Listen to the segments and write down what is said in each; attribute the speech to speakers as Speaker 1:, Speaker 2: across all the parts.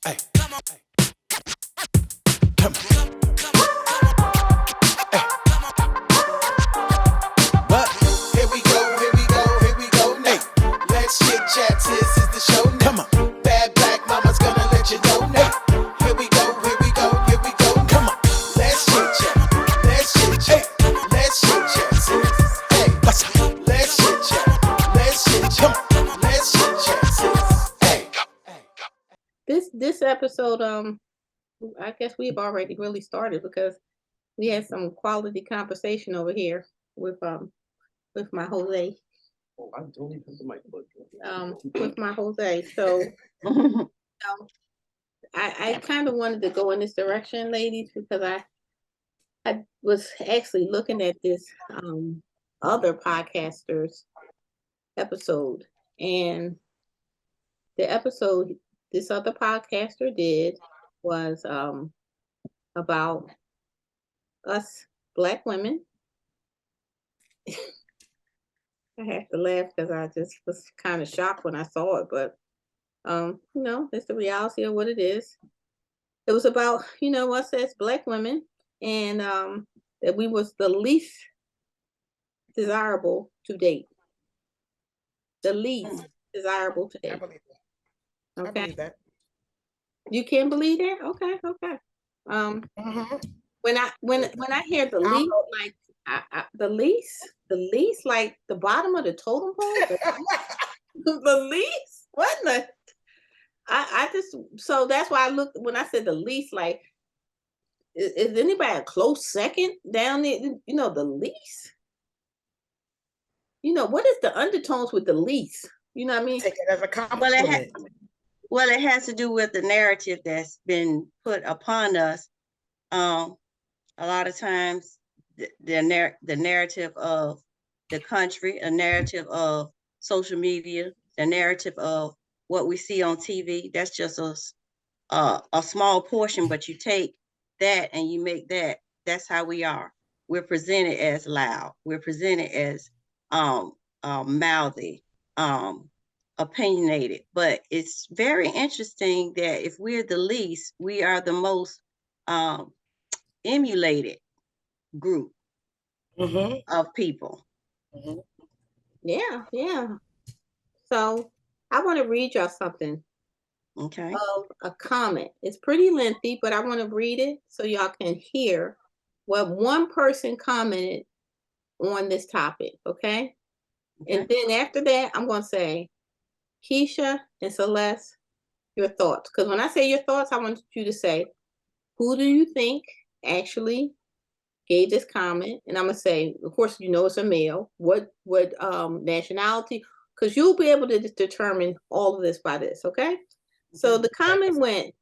Speaker 1: Hey, come on. Come on. Hey. What? Here we go, here we go, here we go now. Hey. Let's chit chat, this is the show now. Come on. Bad black mama's gonna let you know now. Hey. Here we go, here we go, here we go now. Come on. Let's chit chat, let's chit chat, hey. Let's chit chat, sis. Hey, what's up? Let's chit chat, let's chit chat, let's chit chat, sis. Hey.
Speaker 2: This episode, I guess we've already really started because we had some quality conversation over here with my Jose.
Speaker 3: Oh, I totally put the mic
Speaker 2: With my Jose. So I kind of wanted to go in this direction, ladies, because I was actually looking at this other podcasters episode, and the episode this other podcaster did was about us Black women. I have to laugh because I just was kind of shocked when I saw it, but it's the reality of what it is. It was about, us as Black women, and that we was the least desirable to date. The least desirable to date.
Speaker 1: I believe that.
Speaker 2: Okay.
Speaker 1: I believe that.
Speaker 2: You can't believe that? Okay. When I hear the least, like the least, like the bottom of the totem pole, the least. What the? I just, so that's why I looked when I said the least. Like, is anybody a close second down there? The least. What is the undertones with the least? You know what I mean?
Speaker 1: Take it as a compliment.
Speaker 4: Well, it has to do with the narrative that's been put upon us. A lot of times, the narrative of the country, a narrative of social media, the narrative of what we see on TV. That's just a small portion, but you take that and you make that. That's how we are. We're presented as loud. We're presented as mouthy, opinionated. But it's very interesting that if we're the least, we are the most emulated group of people.
Speaker 2: Yeah. So I want to read y'all something.
Speaker 4: Okay.
Speaker 2: Of a comment. It's pretty lengthy, but I want to read it so y'all can hear what one person commented on this topic, okay? And then after that, I'm going to say, Keisha and Celeste, your thoughts. Because when I say your thoughts, I want you to say, who do you think actually gave this comment? And I'm going to say, of course, it's a male. What nationality? Because you'll be able to determine all of this by this, okay? So the comment went,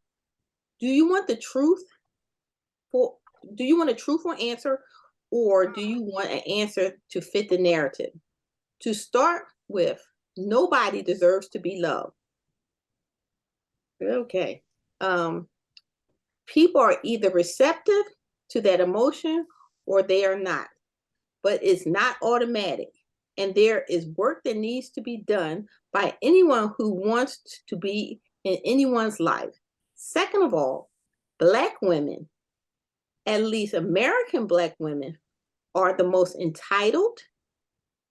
Speaker 2: do you want a truthful answer, or do you want an answer to fit the narrative? To start with, nobody deserves to be loved. Okay. People are either receptive to that emotion or they are not, but it's not automatic. And there is work that needs to be done by anyone who wants to be in anyone's life. Second of all, Black women, at least American Black women, are the most entitled,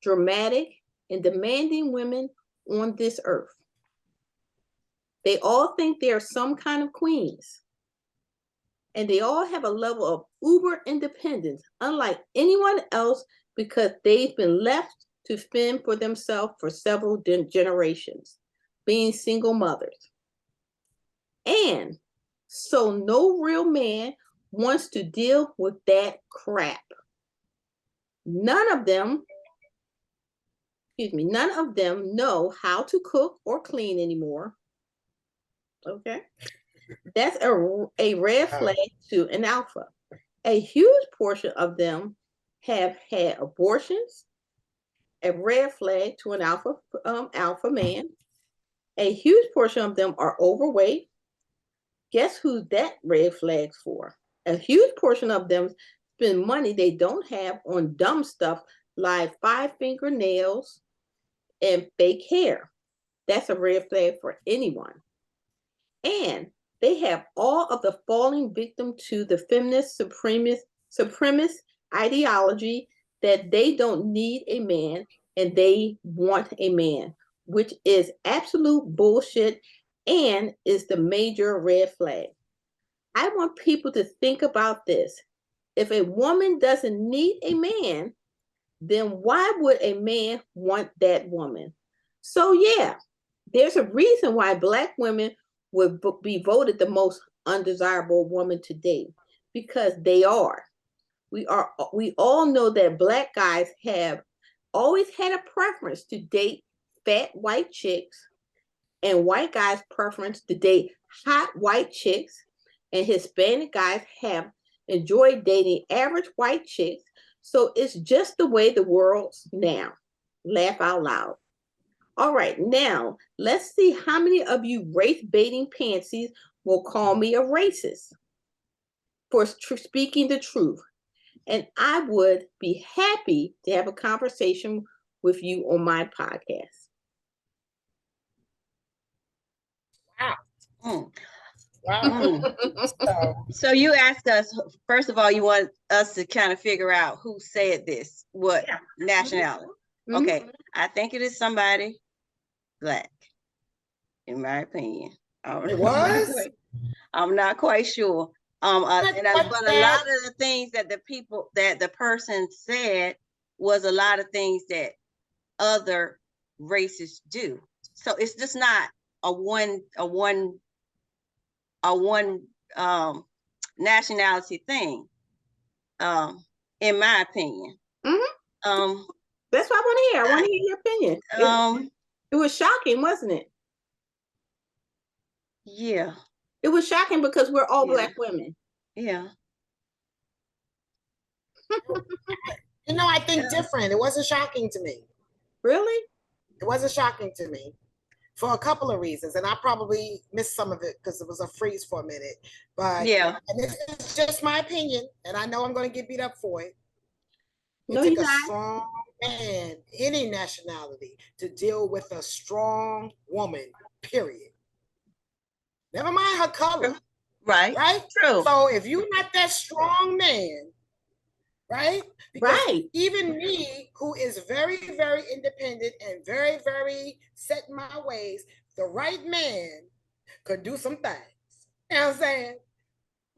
Speaker 2: dramatic, and demanding women on this earth. They all think they're some kind of queens. And they all have a level of uber independence, unlike anyone else, because they've been left to fend for themselves for several generations, being single mothers. And so no real man wants to deal with that crap. None of them know how to cook or clean anymore. Okay. That's a red flag to an alpha. A huge portion of them have had abortions, a red flag to an alpha man. A huge portion of them are overweight. Guess who that red flag's for? A huge portion of them spend money they don't have on dumb stuff like 5-finger nails and fake hair. That's a red flag for anyone. And They have all of the falling victim to the feminist supremacist ideology that they don't need a man and they want a man, which is absolute bullshit and is the major red flag. I want people to think about this. If a woman doesn't need a man, then why would a man want that woman? So yeah, there's a reason why Black women would be voted the most undesirable woman to date, because they are. We all know that Black guys have always had a preference to date fat white chicks, and white guys preference to date hot white chicks, and Hispanic guys have enjoyed dating average white chicks. So it's just the way the world's now. Laugh out loud. All right, now let's see how many of you race baiting pansies will call me a racist for speaking the truth. And I would be happy to have a conversation with you on my podcast.
Speaker 5: Wow.
Speaker 4: Wow. So you asked us, first of all, you want us to kind of figure out who said this, what nationality. Okay, I think it is somebody Black, in my opinion.
Speaker 5: It was?
Speaker 4: I'm not quite sure. But a lot of the things that the person said was a lot of things that other races do. So it's just not a one nationality thing, in my opinion.
Speaker 2: That's what I want to hear. I want to hear your opinion. It was shocking, wasn't it?
Speaker 4: Yeah.
Speaker 2: It was shocking because we're all Black women.
Speaker 4: Yeah.
Speaker 5: You know, I think different. It wasn't shocking to me.
Speaker 2: Really?
Speaker 5: It wasn't shocking to me for a couple of reasons. And I probably missed some of it because it was a freeze for a minute. But yeah, and this is just my opinion. And I know I'm going to get beat up for it. It took a strong man, any nationality, to deal with a strong woman, period. Never mind her color.
Speaker 4: Right.
Speaker 5: Right?
Speaker 4: True.
Speaker 5: So if you're not that strong man, right? Because even me, who is very, very independent and very, very set in my ways, the right man could do some things. You know what I'm saying?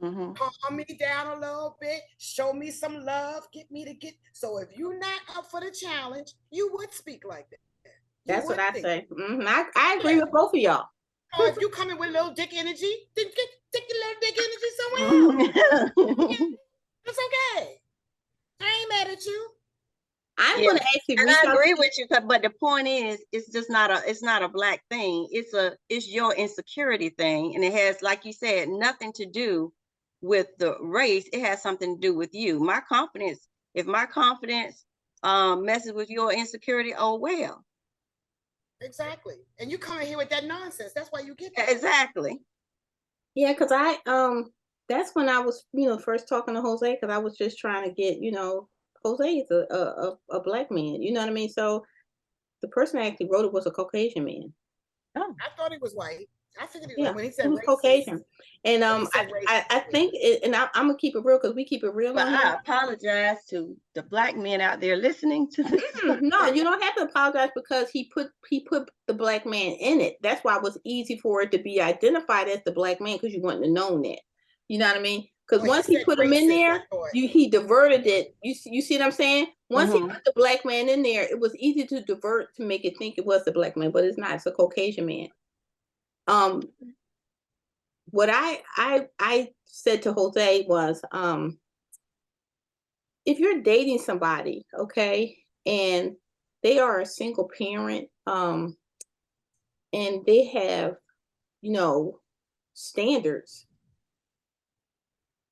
Speaker 5: Calm me down a little bit, show me some love, get me to get. So if you're not up for the challenge, you would speak like that.
Speaker 2: That's what I say. I agree with both of y'all.
Speaker 5: So if you come in with little dick energy, then take your little dick energy somewhere else. It's okay. I ain't mad at you.
Speaker 2: I'm gonna actually,
Speaker 4: and I agree with you, but the point is, it's just not a Black thing. It's your insecurity thing, and it has, like you said, nothing to do with the race. It has something to do with you. My confidence. If my confidence messes with your insecurity, oh well.
Speaker 5: Exactly. And you come in here with that nonsense. That's why you get that.
Speaker 4: Exactly.
Speaker 2: Yeah, because that's when I was, first talking to Jose, because I was just trying to get, Jose is a Black man, you know what I mean? So the person that actually wrote it was a Caucasian man.
Speaker 5: Oh, I thought he was white. I figured he was when he said
Speaker 2: he was Caucasian. And I think, and I'm gonna keep it real because we keep it real.
Speaker 4: But I apologize to the Black men out there listening to this.
Speaker 2: No, you don't have to apologize because he put the Black man in it. That's why it was easy for it to be identified as the Black man, because you wouldn't have known that. You know what I mean? Because once he put him in there, he diverted it. You see what I'm saying? Once he put the Black man in there, it was easy to divert to make it think it was the Black man, but it's not. It's a Caucasian man. What I said to Jose was, if you're dating somebody, okay, and they are a single parent, and they have, standards,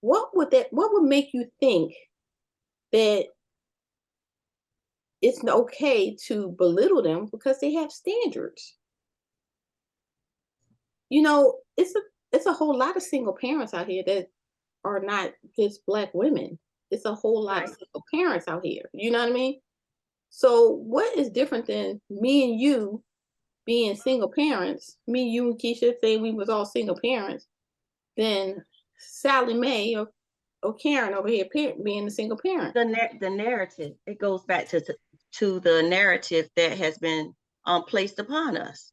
Speaker 2: what would make you think that it's okay to belittle them because they have standards? It's a whole lot of single parents out here that are not just Black women. It's a whole lot of single parents out here. You know what I mean? So what is different than me and you being single parents? Me, you, and Keisha saying we was all single parents. than Sally Mae or Karen over here being a single parent.
Speaker 4: The narrative, it goes back to the narrative that has been placed upon us.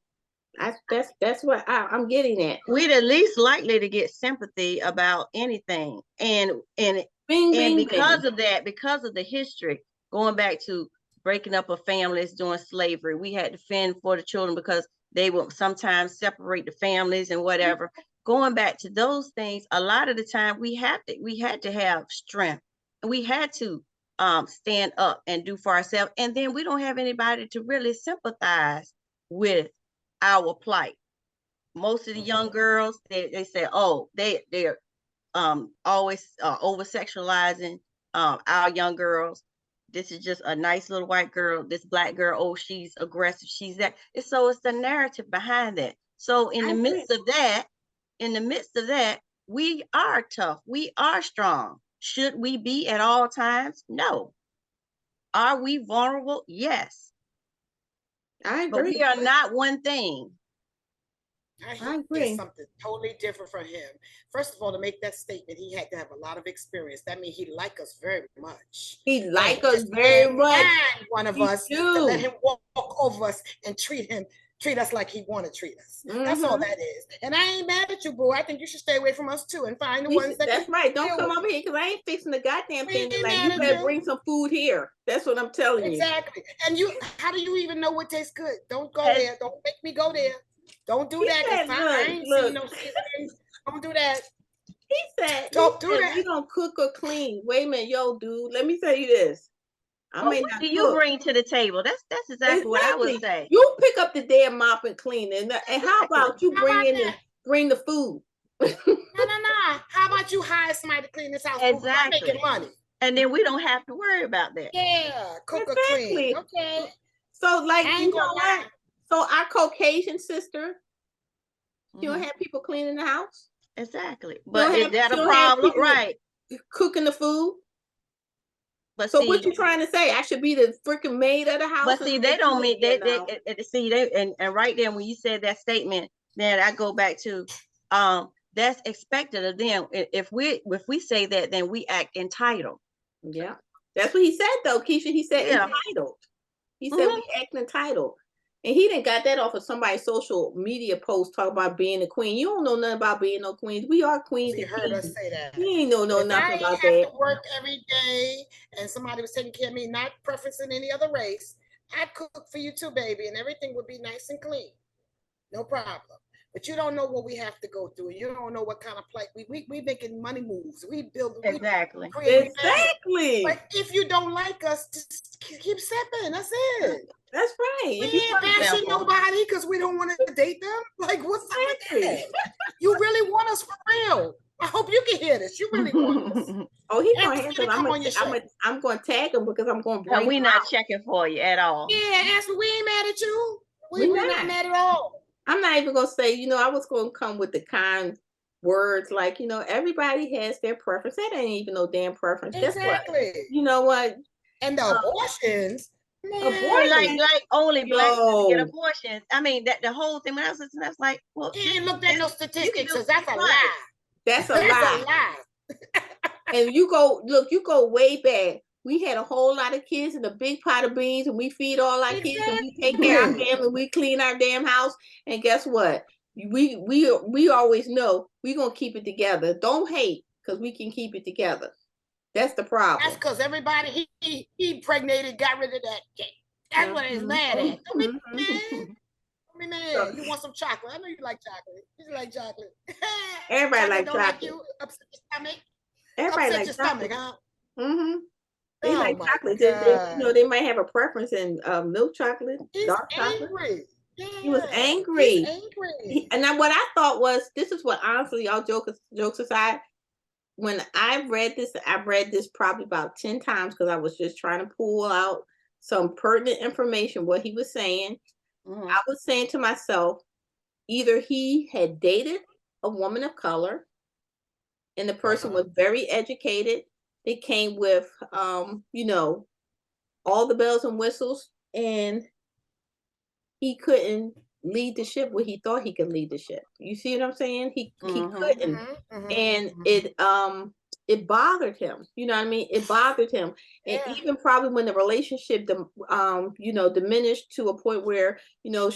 Speaker 2: That's what I'm getting at.
Speaker 4: We're the least likely to get sympathy about anything, and because of that, because of the history going back to breaking up of families during slavery, we had to fend for the children because they would sometimes separate the families and whatever. Going back to those things, a lot of the time we had to have strength, and we had to stand up and do for ourselves. And then we don't have anybody to really sympathize with our plight. Most of the young girls, they say, oh, they're always over sexualizing our young girls. This is just a nice little white girl. This black girl, oh, she's aggressive. She's that. So it's the narrative behind that. So in the midst of that, we are tough. We are strong. Should we be at all times? No. Are we vulnerable? Yes.
Speaker 2: I agree.
Speaker 4: But we are not one thing.
Speaker 5: I agree. Something totally different from him. First of all, to make that statement, he had to have a lot of experience. That means he liked us very much.
Speaker 2: He liked us very much.
Speaker 5: One of us to let him walk over us and treat us like he want to treat us. That's all that is. And I ain't mad at you, boo. I think you should stay away from us too and find the ones that.
Speaker 2: That's right. Don't come over here because I ain't fixing the goddamn thing. Like, you better bring some food here. That's what I'm telling you.
Speaker 5: Exactly. And how do you even know what tastes good? Don't go there. Don't make me go there. Don't do that. I ain't seen no seasonings. Don't do that.
Speaker 2: He said,
Speaker 5: don't do that.
Speaker 2: You don't cook or clean. Wait a minute, yo, dude. Let me tell you this.
Speaker 4: What do you bring to the table? That's exactly what I would say.
Speaker 2: You pick up the damn mop and clean, and how about you bring the food?
Speaker 5: No. How about you hire somebody to clean this house?
Speaker 4: Exactly.
Speaker 5: Making money,
Speaker 4: and then we don't have to worry about that.
Speaker 5: Yeah, cook or clean. Okay.
Speaker 2: So, like, you know what? So our Caucasian sister, you don't have people cleaning the house.
Speaker 4: Exactly. But is that a problem? Right.
Speaker 2: Cooking the food.
Speaker 4: But
Speaker 2: so what you trying to say? I should be the freaking maid of the house?
Speaker 4: But see, they don't mean and right there when you said that statement, then I go back to that's expected of them. If we say that, then we act entitled.
Speaker 2: Yeah. That's what he said though, Keisha. He said entitled. He said we act entitled. And he didn't got that off of somebody's social media post talking about being a queen. You don't know nothing about being no queens. We are queens.
Speaker 5: You heard us say that.
Speaker 2: You ain't know nothing about that. I
Speaker 5: have to work every day, and somebody was taking care of me, not preferencing any other race. I'd cook for you too, baby, and everything would be nice and clean. No problem. But you don't know what we have to go through. You don't know what kind of plight we making money moves. We build
Speaker 4: exactly.
Speaker 2: Exactly.
Speaker 5: But if you don't like us, just keep stepping. That's it.
Speaker 2: That's right.
Speaker 5: We ain't bashing nobody because we don't want to date them. Like, what's up with that? You really want us for real. I hope you can hear this. You really want us.
Speaker 2: Oh, he's going to answer. I'm going to tag him because I'm going to bring him.
Speaker 4: We're not checking for you at all.
Speaker 5: Yeah, Ashley, we ain't mad at you. We're not mad at all.
Speaker 2: I'm not even going to say, I was going to come with the kind words like, everybody has their preference. That ain't even no damn preference.
Speaker 5: Exactly.
Speaker 2: You know what?
Speaker 5: And the abortions.
Speaker 4: Like only black people get abortions. I mean, that the whole thing. When I was listening, I was like, well,
Speaker 5: he ain't looked at no statistics, so that's a lie.
Speaker 2: That's a lie. And you go way back. We had a whole lot of kids and a big pot of beans, and we feed all our kids, and we take care of our family, we clean our damn house. And guess what? We always know we're gonna keep it together. Don't hate, because we can keep it together. That's the problem.
Speaker 5: That's because everybody he impregnated got rid of that cake. That's what he's mad at. Don't be mad. Don't be mad. You want some chocolate? I know you like chocolate. You like chocolate.
Speaker 2: Everybody like chocolate.
Speaker 5: Like you upset your stomach.
Speaker 2: Everybody
Speaker 5: upset
Speaker 2: like
Speaker 5: your
Speaker 2: chocolate.
Speaker 5: Stomach, huh?
Speaker 2: Mm-hmm. They like chocolate. They might have a preference in milk chocolate, dark chocolate.
Speaker 5: Yeah,
Speaker 2: he was angry.
Speaker 5: He's angry.
Speaker 2: And then what I thought was, this is what, honestly, y'all jokes aside, when I read this probably about 10 times because I was just trying to pull out some pertinent information, what he was saying. Mm-hmm. I was saying to myself, either he had dated a woman of color and the person was very educated. They came with, all the bells and whistles, and he couldn't lead the ship where he thought he could lead the ship. You see what I'm saying? He
Speaker 4: Mhm.
Speaker 2: couldn't. And it bothered him. You know what I mean? It bothered him. And
Speaker 5: Yeah.
Speaker 2: even probably when the relationship you know, diminished to a point where, you know,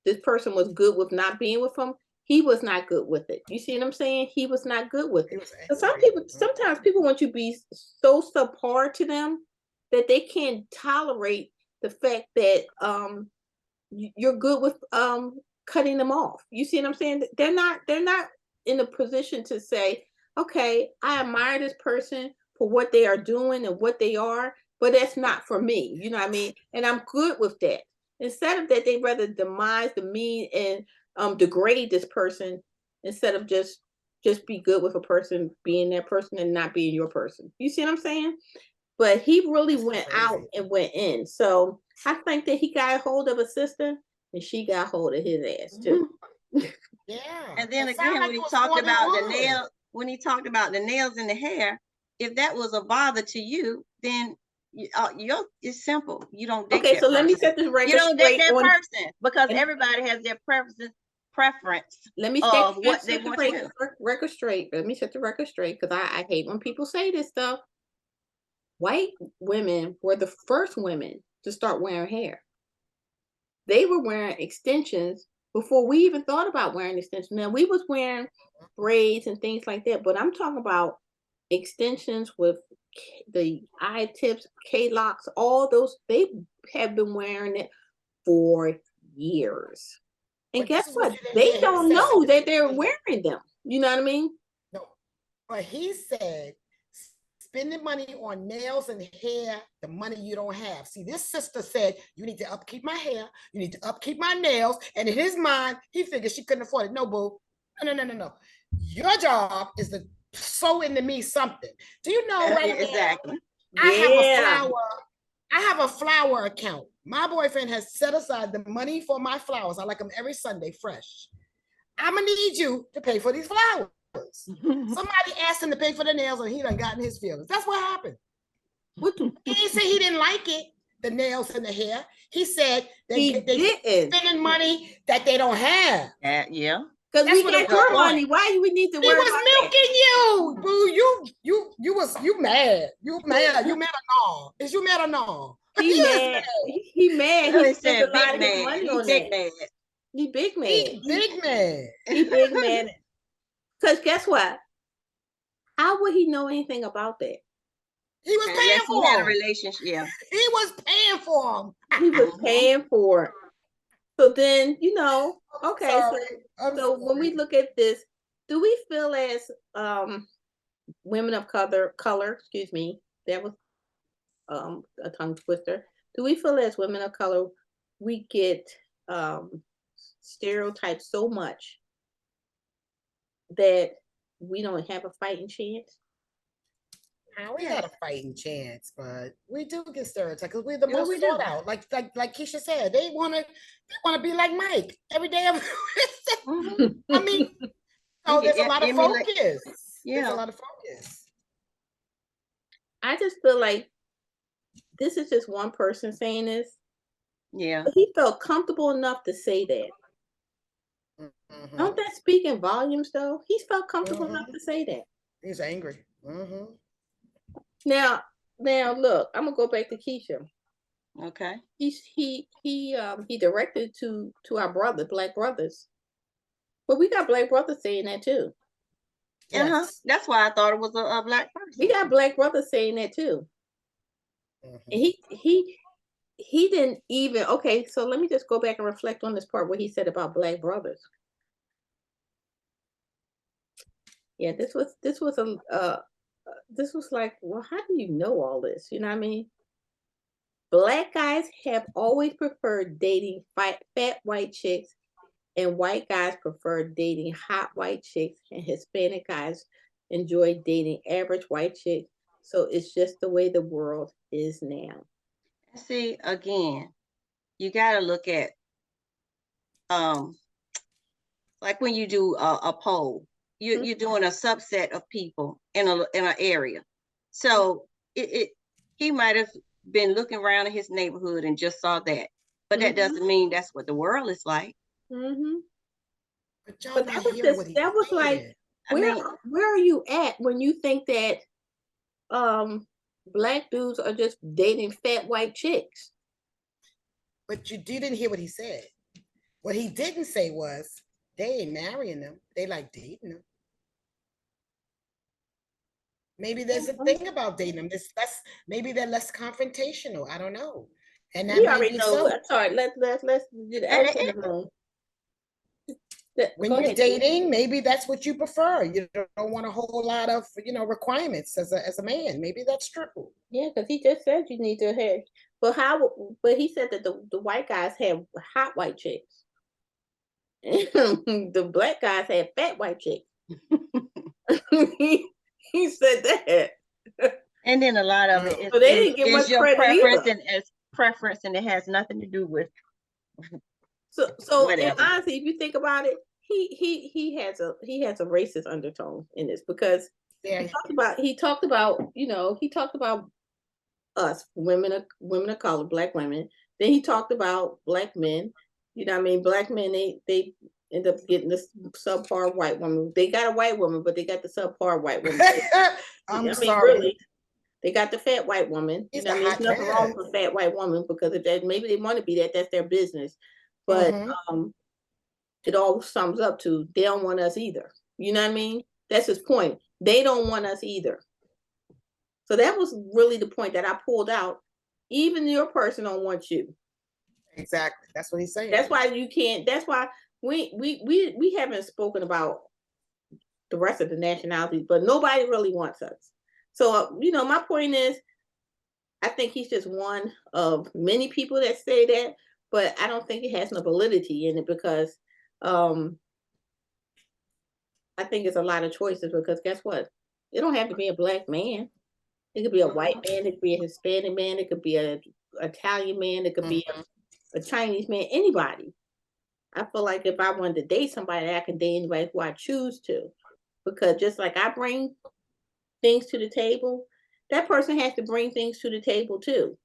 Speaker 2: this person was good with not being with him, he was not good with it. You see what I'm saying? He was not good with
Speaker 5: He
Speaker 2: it.
Speaker 5: was
Speaker 2: So some
Speaker 5: angry.
Speaker 2: people, sometimes people want you to be so subpar to them that they can't tolerate the fact that you're good with cutting them off. You see what I'm saying? They're not in a position to say, okay, I admire this person for what they are doing and what they are, but that's not for me. You know what I mean? And I'm good with that. Instead of that, they rather demise, demean, and degrade this person instead of just be good with a person being that person and not being your person. You see what I'm saying? But he really went out and went in. So I think that he got a hold of a sister and she got hold of his ass too.
Speaker 5: Yeah.
Speaker 4: And then
Speaker 5: It sounded
Speaker 4: again,
Speaker 5: like
Speaker 4: when
Speaker 5: it
Speaker 4: he
Speaker 5: was
Speaker 4: talked
Speaker 5: more than
Speaker 4: about the
Speaker 5: one.
Speaker 4: nail, when he talked about the nails in the hair, if that was a bother to you, then it's simple. You don't date
Speaker 2: Okay,
Speaker 4: that
Speaker 2: so let me
Speaker 4: person.
Speaker 2: set this
Speaker 4: You
Speaker 2: record
Speaker 4: don't date
Speaker 2: straight
Speaker 4: that
Speaker 2: on.
Speaker 4: person because
Speaker 2: and
Speaker 4: everybody has their preference
Speaker 2: Let me
Speaker 4: of what
Speaker 2: set
Speaker 4: they
Speaker 2: the
Speaker 4: want to do.
Speaker 2: record straight. Let me set the record straight because I hate when people say this stuff. White women were the first women to start wearing hair. They were wearing extensions before we even thought about wearing extensions. Now we was wearing braids and things like that, but I'm talking about extensions with the eye tips, K-locks, all those. They have been wearing it for years. And
Speaker 5: But
Speaker 2: guess
Speaker 5: this is what
Speaker 2: what?
Speaker 5: you didn't
Speaker 2: They
Speaker 5: hear him
Speaker 2: don't
Speaker 5: say.
Speaker 2: know that they're wearing them. You know what I mean?
Speaker 5: No. But he said, spending money on nails and hair, the money you don't have. See, this sister said, you need to upkeep my hair, you need to upkeep my nails. And in his mind, he figured she couldn't afford it. No, boo. No. Your job is to sew into me something. Do you know right
Speaker 4: Exactly.
Speaker 5: now, I have a flower account. My boyfriend has set aside the money for my flowers. I like them every Sunday fresh. I'm gonna need you to pay for these flowers. Somebody asked him to pay for the nails and he done gotten his feelings. That's what happened. He didn't say he didn't like it, the nails and the hair. He said they spending money that they don't have.
Speaker 4: Yeah.
Speaker 2: Because we got your money. Why do we need to worry about that?
Speaker 5: He was milking you, boo. You mad. You mad. You mad or no? Is you mad or no?
Speaker 2: He mad. He mad. He spent a lot of his money on that. He big mad.
Speaker 5: He big mad.
Speaker 2: He big mad. Because guess what? How would he know anything about that?
Speaker 5: He was paying for him.
Speaker 4: A relationship. Yeah.
Speaker 5: He was paying for him.
Speaker 2: He was paying for it. So then, you know, okay. So when we look at this, do we feel as women of color, excuse me, that was a tongue twister. Do we feel as women of color we get stereotyped so much that we don't have a fighting chance?
Speaker 5: We got a fighting chance, but we do get stereotyped because we're the most sought out. Like Keisha said, they want to be like Mike every day. I mean, so there's a lot of focus. There's a lot of focus.
Speaker 2: I just feel like this is just one person saying this.
Speaker 4: Yeah.
Speaker 2: But he felt comfortable enough to say that. Don't that speak in volumes, though? He felt comfortable enough to say that.
Speaker 5: He's angry.
Speaker 2: Now, look, I'm gonna go back to Keisha.
Speaker 4: Okay.
Speaker 2: He directed to our black brothers, but we got black brothers saying that too.
Speaker 4: Yes. That's why I thought it was a black person.
Speaker 2: We got black brothers saying that too. And he didn't even. Okay, so let me just go back and reflect on this part where he said about black brothers. Yeah, this was like, well, how do you know all this? You know what I mean? Black guys have always preferred dating fat white chicks, and white guys prefer dating hot white chicks, and Hispanic guys enjoy dating average white chicks. So it's just the way the world is now.
Speaker 4: See, again, you got to look at, like when you do a poll, you're doing a subset of people in an area. So he might have been looking around in his neighborhood and just saw that, but that doesn't mean that's what the world is like.
Speaker 2: Mm-hmm.
Speaker 5: But y'all
Speaker 2: But
Speaker 5: not
Speaker 2: that was
Speaker 5: hearing what he's
Speaker 2: that was like,
Speaker 5: saying.
Speaker 2: where are you at when you think that black dudes are just dating fat white chicks?
Speaker 5: But you didn't hear what he said. What he didn't say was they ain't marrying them. They like dating them. Maybe there's a thing about dating them. This less, maybe they're less confrontational. I don't know. And that
Speaker 2: We
Speaker 5: might
Speaker 2: already
Speaker 5: be
Speaker 2: know.
Speaker 5: so.
Speaker 2: Sorry, let's get the elephant in the room.
Speaker 5: When
Speaker 2: Go
Speaker 5: you're
Speaker 2: ahead.
Speaker 5: dating, maybe that's what you prefer. You don't want a whole lot of, requirements as a man. Maybe that's true.
Speaker 2: Yeah, because he just said you need to have. But But he said that the white guys have hot white chicks. The black guys have fat white chicks. he said that.
Speaker 4: And then a lot of it is,
Speaker 2: so they didn't get much
Speaker 4: your
Speaker 2: credit
Speaker 4: preference,
Speaker 2: either.
Speaker 4: and it's preference, and it has nothing to do with.
Speaker 2: So and
Speaker 4: Whatever.
Speaker 2: honestly, if you think about it, he has a racist undertone in this, because he talked about us women of color, black women. Then he talked about black men. You know what I mean? Black men, they end up getting this subpar white woman. They got a white woman, but they got the subpar white woman.
Speaker 5: I'm sorry.
Speaker 2: Really, they got the fat white woman. You know what I mean? There's nothing wrong with a fat white woman, because if that, maybe they want to be that, that's their business. But it all sums up to they don't want us either. You know what I mean? That's his point. They don't want us either. So that was really the point that I pulled out. Even your person don't want you.
Speaker 5: Exactly. That's what he's saying.
Speaker 2: That's why you can't. That's why we haven't spoken about the rest of the nationalities, but nobody really wants us. So my point is, I think he's just one of many people that say that, but I don't think it has no validity in it, because I think it's a lot of choices, because guess what? It don't have to be a black man. It could be a white man, it could be a Hispanic man, it could be an Italian man, it could be a Chinese man, anybody. I feel like if I wanted to date somebody, I can date anybody who I choose to. Because just like I bring things to the table, that person has to bring things to the table too.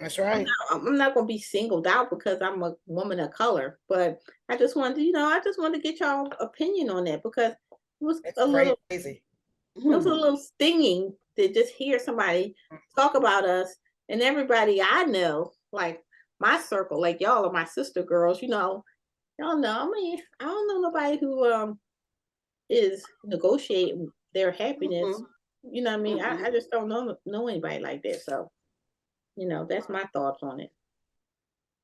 Speaker 5: That's right.
Speaker 2: I'm not going to be singled out because I'm a woman of color, but I just wanted to, get y'all opinion on that, because it was little
Speaker 5: crazy.
Speaker 2: It was a little stinging to just hear somebody talk about us, and everybody I know, like my circle, like y'all are my sister girls, y'all know. I mean, I don't know nobody who is negotiating their happiness. You know what I mean? I just don't know anybody like that. So, that's my thoughts on it.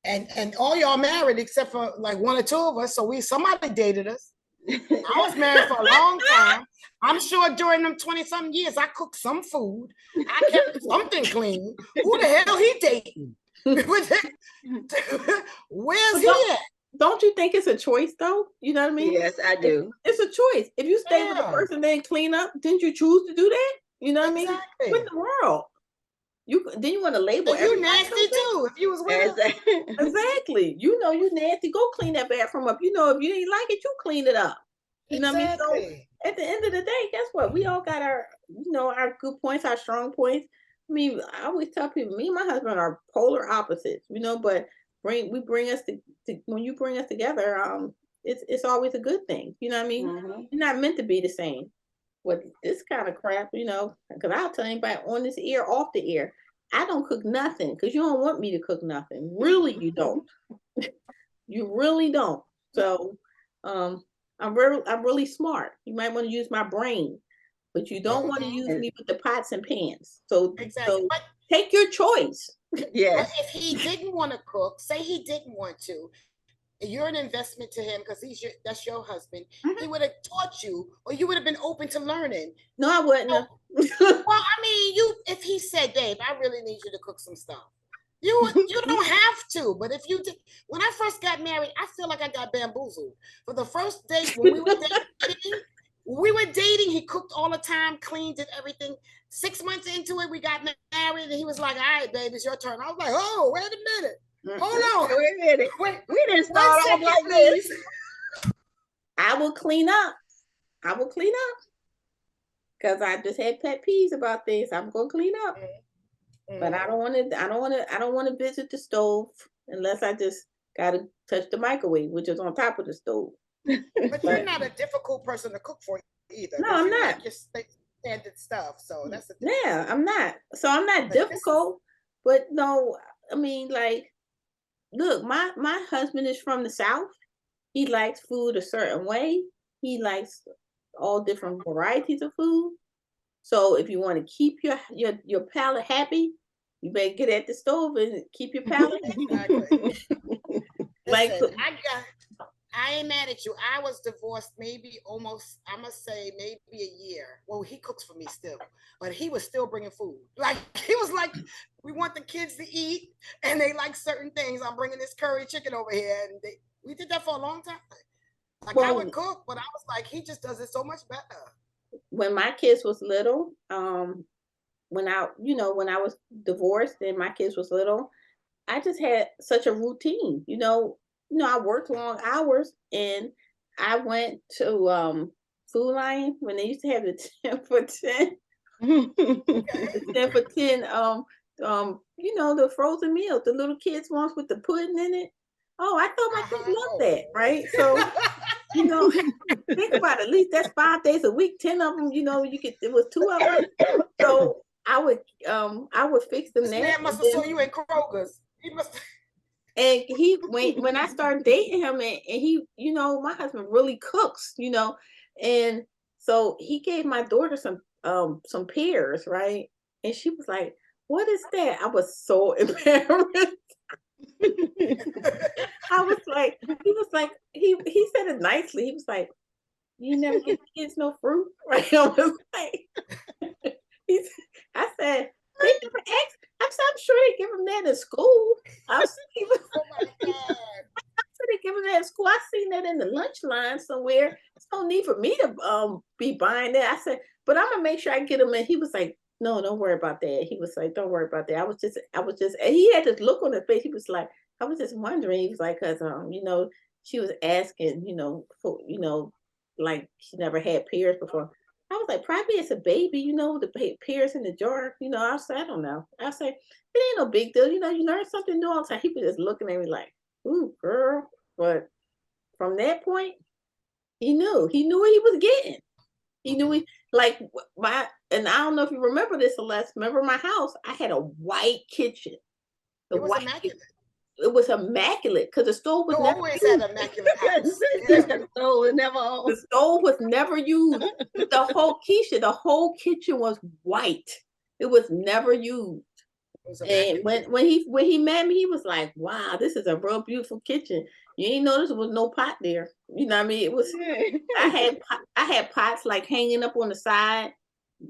Speaker 5: And all y'all married except for like one or two of us. So somebody dated us. I was married for a long time. I'm sure during them 20-something years, I cooked some food. I kept something clean. Who the hell he dating? Where's he at?
Speaker 2: Don't you think it's a choice though? You know what I mean?
Speaker 4: Yes, I do.
Speaker 2: It's a choice. If you stay with the person, then clean up, didn't you choose to do that? You know what I mean? What in the world? Then you want to label
Speaker 5: you nasty too if you was with
Speaker 2: Exactly. You nasty. Go clean that bathroom up. If you didn't like it, you clean it up. You know what I mean? So at the end of the day, guess what? We all got our good points, our strong points. I mean, I always tell people, me and my husband are polar opposites, but when you bring us together, it's always a good thing. You know what I mean? You're not meant to be the same. With this kind of crap, because I'll tell anybody on this ear, off the ear, I don't cook nothing because you don't want me to cook nothing. Really, you don't. You really don't. So, I'm really smart. You might want to use my brain, but you don't want to use me with the pots and pans. So, take your choice.
Speaker 5: Yeah. But if he didn't want to cook, say he didn't want to, you're an investment to him because that's your husband. He would have taught you, or you would have been open to learning.
Speaker 2: No, I wouldn't.
Speaker 5: Well, I mean, if he said, "Babe, I really need you to cook some stuff," you don't have to. But if you did, when I first got married, I feel like I got bamboozled. For the first date when we were dating, he cooked all the time, cleaned, did everything. 6 months into it, we got married, and he was like, "All right, babe, it's your turn." I was like, "Oh, wait a minute. Hold on.
Speaker 4: Wait a minute. We didn't start off like this."
Speaker 2: I will clean up. Because I just had pet peeves about this. I'm gonna clean up. But I don't want to visit the stove unless I just gotta touch the microwave, which is on top of the stove.
Speaker 5: But you're not a difficult person to cook for either.
Speaker 2: No, I'm not.
Speaker 5: Like your standard stuff, so that's the
Speaker 2: thing. Yeah, I'm not. So I'm not difficult, but no, I mean, like, look, my husband is from the South. He likes food a certain way. He likes all different varieties of food. So if you want to keep your palate happy, you better get at the stove and keep your palate happy.
Speaker 5: Exactly.
Speaker 2: Like,
Speaker 5: listen, I ain't mad at you. I was divorced maybe almost, I must say maybe a year. Well, he cooks for me still, but he was still bringing food. Like, he was like, we want the kids to eat and they like certain things. I'm bringing this curry chicken over here. And we did that for a long time. Like, I would cook, but I was like, he just does it so much better.
Speaker 2: When my kids was little, when I was divorced and my kids was little, I just had such a routine, I worked long hours, and I went to Food Lion when they used to have the 10 for 10, the 10 for 10, the frozen meals, the little kids ones with the pudding in it. Oh, I thought my kids loved that, right? So, think about it. At least that's 5 days a week. 10 of them, it was 2 of them. So I would fix them.
Speaker 5: This man must have saw you in Kroger's. He must.
Speaker 2: And when I started dating him, and he, my husband really cooks, and so he gave my daughter some pears, right? And she was like, "What is that?" I was so embarrassed. I was like, he said it nicely. He was like, "You never give kids no fruit," right? I was like, I said, "They never asked." I'm sure they give them that in school.
Speaker 5: Oh my God.
Speaker 2: They give them that in school. I seen that in the lunch line somewhere. There's no need for me to be buying that. I said, but I'm gonna make sure I get them. And he was like, "No, don't worry about that." He was like, "Don't worry about that." I was just, and he had this look on his face. He was like, I was just wondering. He was like, "Cause she was asking, for, like she never had pears before." I was like, "Probably it's a baby, the pears in the jar." I said, "I don't know." I said, "It ain't no big deal. You learn something new all the time." He was just looking at me like, "Ooh, girl." But from that point, he knew what he was getting. He knew and I don't know if you remember this, Celeste. Remember my house? I had a white kitchen.
Speaker 5: It was immaculate.
Speaker 2: It was immaculate because the stove was never
Speaker 5: always
Speaker 2: used.
Speaker 5: had immaculate house.
Speaker 4: The
Speaker 2: stove was never used. The whole kitchen was white. It was never used. And when he met me, he was like, "Wow, this is a real beautiful kitchen. You ain't notice there was no pot there. You know what I mean? It was. I had pots like hanging up on the side.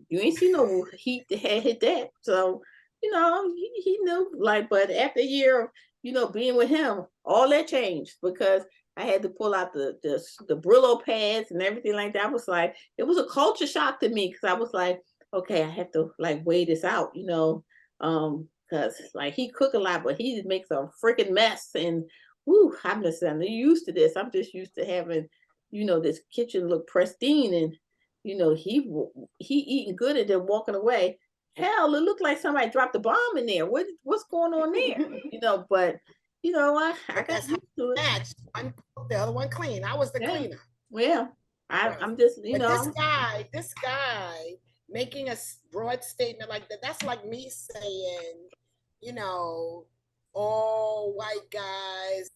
Speaker 2: You ain't see no heat that had hit that. So he knew. But after a year of being with him, all that changed because I had to pull out the Brillo pads and everything like that. I was like, it was a culture shock to me because I was like, okay, I have to weigh this out, because he cook a lot, but he makes a freaking mess. And I'm used to this. I'm just used to having, this kitchen look pristine, and he eating good and then walking away. Hell, it looked like somebody dropped a bomb in there. What's going on there? But I got used to it.
Speaker 5: One cook, the other one clean. I was the cleaner.
Speaker 2: Yeah, I'm just
Speaker 5: But this guy making a broad statement like that. That's like me saying, all white guys.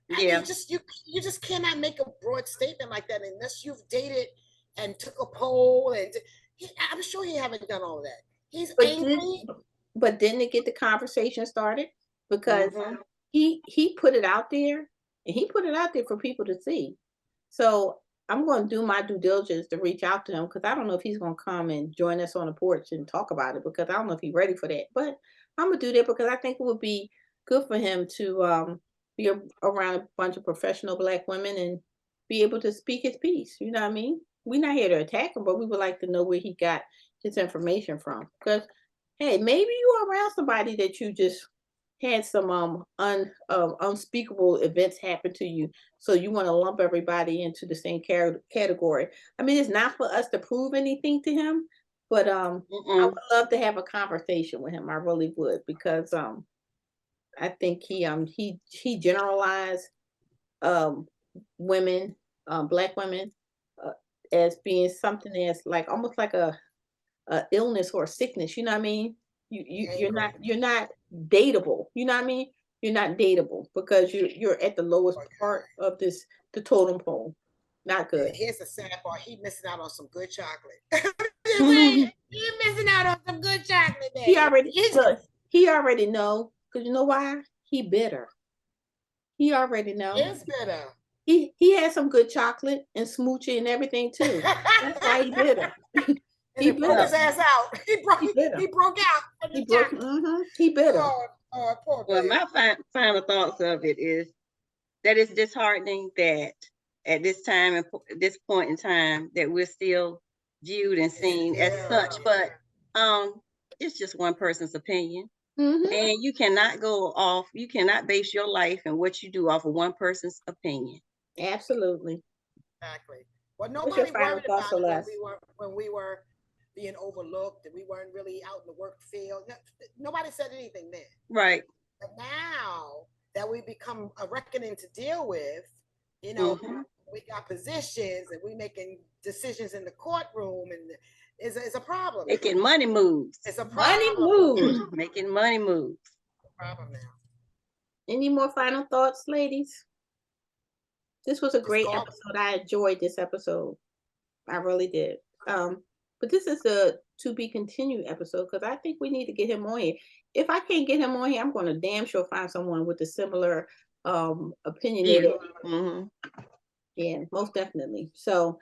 Speaker 5: You just cannot make a broad statement like that unless you've dated and took a poll. And I'm sure he haven't done all of that. He's angry.
Speaker 2: But didn't it get the conversation started? Because he put it out there, and he put it out there for people to see. So I'm going to do my due diligence to reach out to him because I don't know if he's going to come and join us on the porch and talk about it because I don't know if he's ready for that. But I'm going to do that because I think it would be good for him to be around a bunch of professional Black women and be able to speak his piece. You know what I mean? We're not here to attack him, but we would like to know where he got his information from. Because, hey, maybe you are around somebody that you just had some unspeakable events happen to you, so you want to lump everybody into the same category. I mean, it's not for us to prove anything to him, but I would love to have a conversation with him. I really would, because I think he generalized women, black women, as being something that's like almost like a illness or a sickness. You know what I mean? You're not dateable. You know what I mean? You're not dateable because you're at the lowest part of the totem pole. Not good.
Speaker 5: And here's the sad part: he missing out on some good chocolate. He missing out on some good chocolate. Man.
Speaker 2: He already know, because you know why? He bitter. He already know.
Speaker 5: It's bitter.
Speaker 2: He had some good chocolate and smoochie and everything too. That's why he bitter.
Speaker 5: He broke his ass out. He broke out. He
Speaker 2: bitter.
Speaker 5: Poor
Speaker 4: Well,
Speaker 5: baby.
Speaker 4: my final thoughts of it is that it's disheartening that at this time and this point in time that we're still viewed and seen as such, but it's just one person's opinion. And you cannot you cannot base your life and what you do off of one person's opinion.
Speaker 2: Absolutely.
Speaker 5: Exactly. Well, nobody worried about it when we were being overlooked and we weren't really out in the work field. Nobody said anything then.
Speaker 4: Right.
Speaker 5: But now that we become a reckoning to deal with, you know, we got positions and we making decisions in the courtroom, and it's a problem.
Speaker 4: Making money moves.
Speaker 5: It's a problem.
Speaker 2: Money moves.
Speaker 4: Making money moves.
Speaker 5: It's a problem now.
Speaker 2: Any more final thoughts, ladies? This was a great episode. I enjoyed this episode. I really did. But this is a to be continued episode because I think we need to get him on here. If I can't get him on here, I'm going to damn sure find someone with a similar opinion. Yeah, most definitely. So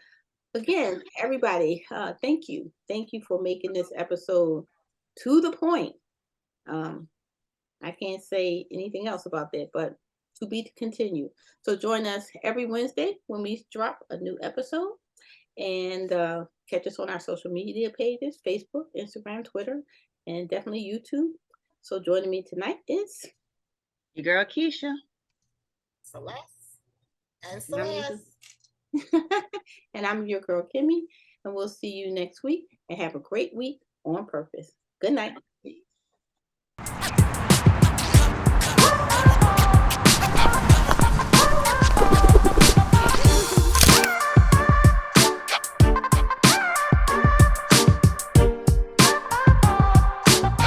Speaker 2: again, everybody, thank you. Thank you for making this episode to the point. I can't say anything else about that, but to be continued. So join us every Wednesday when we drop a new episode, and catch us on our social media pages, Facebook, Instagram, Twitter, and definitely YouTube. So joining me tonight is
Speaker 4: your girl Keisha,
Speaker 5: Celeste, and Celeste.
Speaker 2: And I'm your girl Kimmy, and we'll see you next week, and have a great week on purpose. Good night.